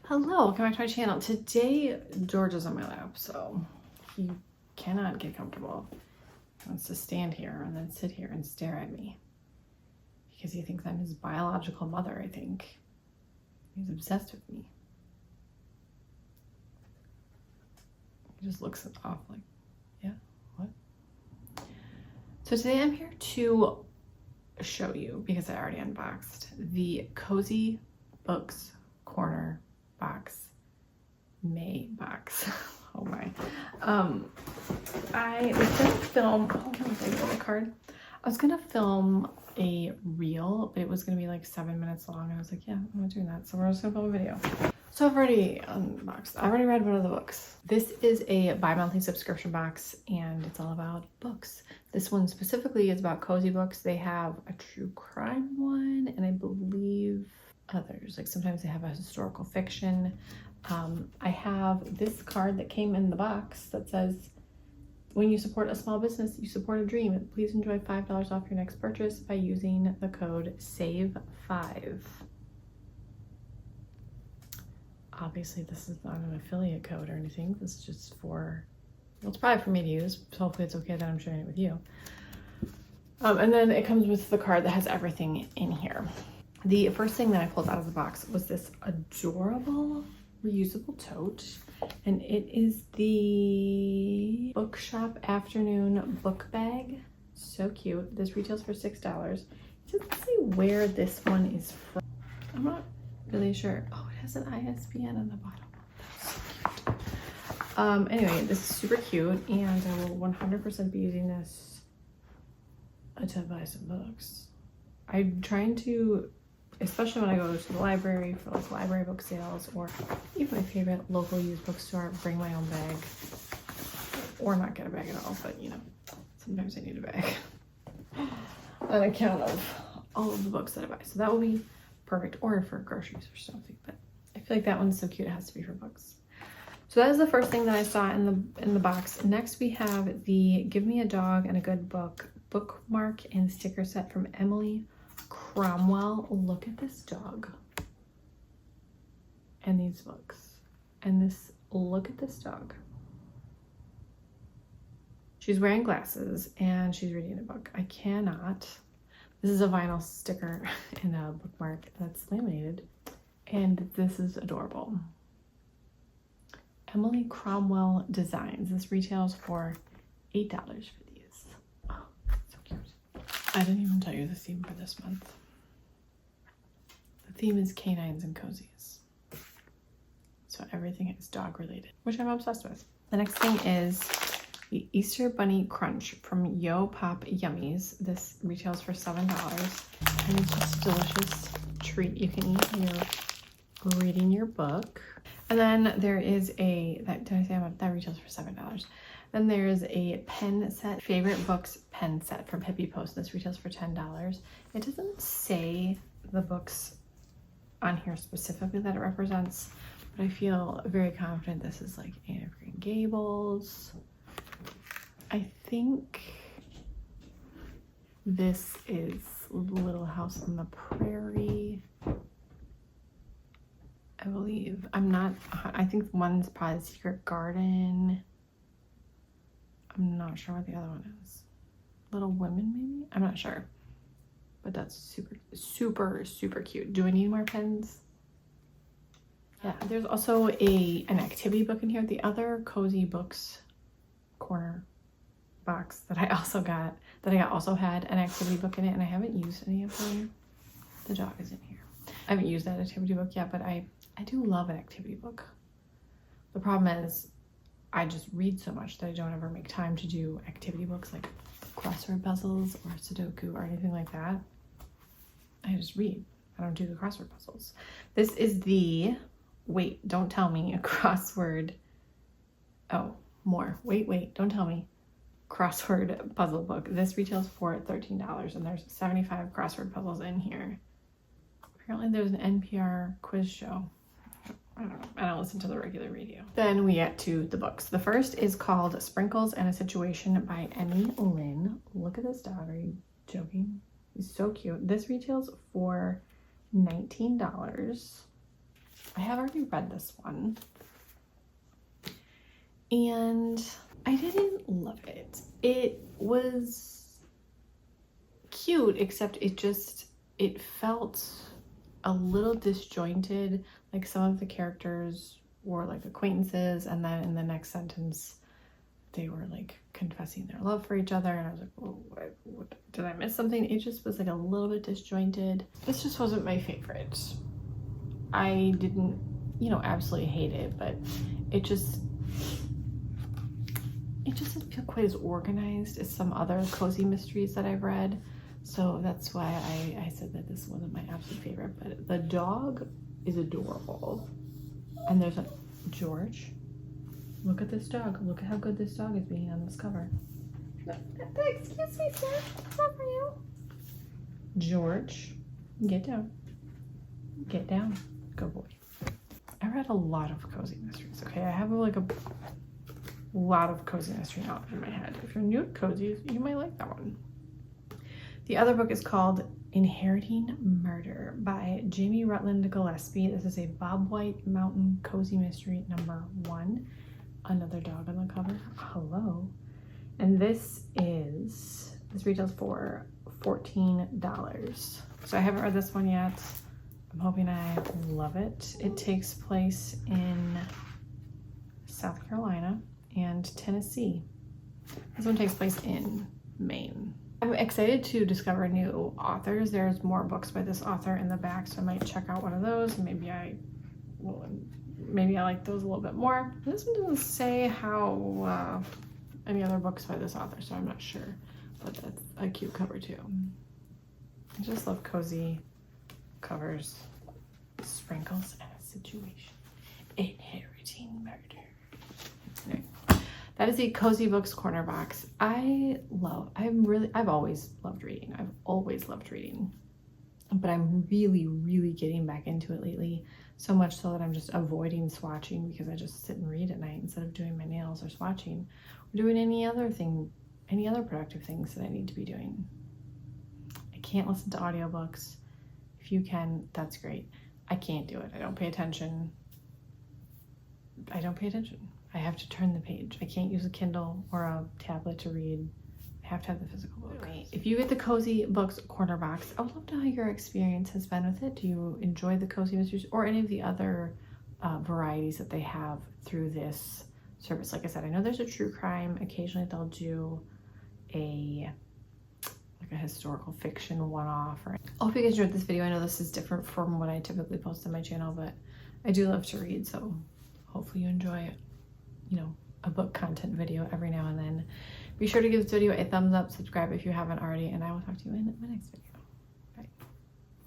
Hello, welcome back to my channel. Today, George is on my lap, so he cannot get comfortable. He wants to stand here and then sit here and stare at me because he thinks I'm his biological mother, I think. He's obsessed with me. He just looks off like, yeah, what? So today I'm here to show you, because I already unboxed, the Cozy Books Corner box. May box. Oh my. I was gonna film, the card. I was gonna film a reel, but it was gonna be like 7 minutes long, and I was like, yeah, I'm not doing that. So we're just gonna film a video. So I've already unboxed. I already read one of the books. This is a bi-monthly subscription box, and it's all about books. This one specifically is about cozy books. They have a true crime one, and I believe others. Like sometimes they have a historical fiction. I have this card that came in the box that says, when you support a small business, you support a dream. Please enjoy $5 off your next purchase by using the code SAVE5. Obviously, this is not an affiliate code or anything. This is just for, well, it's probably for me to use. So hopefully it's okay that I'm sharing it with you. And then it comes with the card that has everything in here. The first thing that I pulled out of the box was this adorable reusable tote, and it is the Bookshop Afternoon Book Bag. So cute. This retails for $6. It doesn't say where this one is from. I'm not really sure. Oh, it has an ISBN on the bottom. That's so cute. Anyway, this is super cute, and I will 100% be using this to buy some books. I'm trying to, especially when I go to the library for like library book sales, or even my favorite local used bookstore, bring my own bag, or not get a bag at all, but you know, sometimes I need a bag on account of all of the books that I buy. So that will be perfect, or for groceries or something, but I feel like that one's so cute it has to be for books. So that is the first thing that I saw in the box. Next we have the Give Me a Dog and a Good Book bookmark and sticker set from Emily Cromwell. Look at this dog and these books and this. Look at this dog. She's wearing glasses and she's reading a book. I cannot. This is a vinyl sticker and a bookmark that's laminated, and this is adorable. Emily Cromwell Designs. This retails for $8 for these. Oh, so cute. I didn't even tell you the theme for this month. The theme is canines and cozies. So everything is dog related, which I'm obsessed with. The next thing is the Easter Bunny Crunch from Yo Pop Yummies. This retails for $7, and it's just a delicious treat you can eat when you're reading your book. And then there is a, that retails for $7. Then there's a pen set, Favorite Books pen set from Hippie Post. This retails for $10. It doesn't say the books on here specifically that it represents, but I feel very confident this is like Anne of Green Gables. I think this is Little House on the Prairie. I believe. I think one's probably Secret Garden. I'm not sure what the other one is. Little Women, maybe? I'm not sure. But that's super, super, super cute. Do I need more pens? Yeah, there's also an activity book in here. The other Cozy Books Corner box that I also got, also had an activity book in it, and I haven't used any of them. The dog is in here. I haven't used that activity book yet, but I do love an activity book. The problem is I just read so much that I don't ever make time to do activity books like crossword puzzles or Sudoku or anything like that. I just read. I don't do the crossword puzzles. This is the, wait, don't tell me, a crossword. Oh, more. Wait, don't tell me. Crossword puzzle book. This retails for $13, and there's 75 crossword puzzles in here. Apparently there's an NPR quiz show. I don't know. I don't listen to the regular radio. Then we get to the books. The first is called Sprinkles and a Situation by Emmy Lynn. Look at this dog. Are you joking? He's so cute. This retails for $19. I have already read this one, and I didn't love it. It was cute, except it felt a little disjointed. Like some of the characters were like acquaintances, and then in the next sentence they were like confessing their love for each other, and I was like, oh, what, did I miss something? It just was like a little bit disjointed. This just wasn't my favorite. I didn't, you know, absolutely hate it, but it just didn't feel quite as organized as some other cozy mysteries that I've read. So that's why I said that this wasn't my absolute favorite. But the dog is adorable. And there's a George. Look at this dog. Look at how good this dog is being on this cover. Excuse me, sir. It's not for you. George, get down. Get down. Good boy. I read a lot of cozy mysteries, okay? I have like a lot of cozy mystery knowledge in my head. If you're new to cozies, you might like that one. The other book is called Inheriting Murder by Jamie Rutland Gillespie. This is a Bob White Mountain Cozy Mystery #1. Another dog on the cover. Hello. And this retails for $14. So I haven't read this one yet. I'm hoping I love it. It takes place in South Carolina and Tennessee. This one takes place in Maine. I'm excited to discover new authors. There's more books by this author in the back, so I might check out one of those. Maybe I like those a little bit more. This one doesn't say how any other books by this author, so I'm not sure. But that's a cute cover too. I just love cozy covers. Sprinkles and a situation. Inheriting Murder. Anyway, that is a Cozy Books Corner box. I've always loved reading. I've always loved reading. But I'm really getting back into it lately. So much so that I'm just avoiding swatching because I just sit and read at night instead of doing my nails or swatching or doing any other productive things that I need to be doing. I can't listen to audiobooks. If you can, that's great. I can't do it. I don't pay attention. I have to turn the page. I can't use a Kindle or a tablet to read. I have to have the physical book. Right. If you get the Cozy Books Corner box, I would love to know how your experience has been with it. Do you enjoy the Cozy Mysteries or any of the other varieties that they have through this service? Like I said, I know there's a true crime. Occasionally they'll do a historical fiction one-off. I hope you guys enjoyed this video. I know this is different from what I typically post on my channel, but I do love to read, so hopefully you enjoy, you know, a book content video every now and then. Be sure to give this video a thumbs up, subscribe if you haven't already, and I will talk to you in my next video. Bye.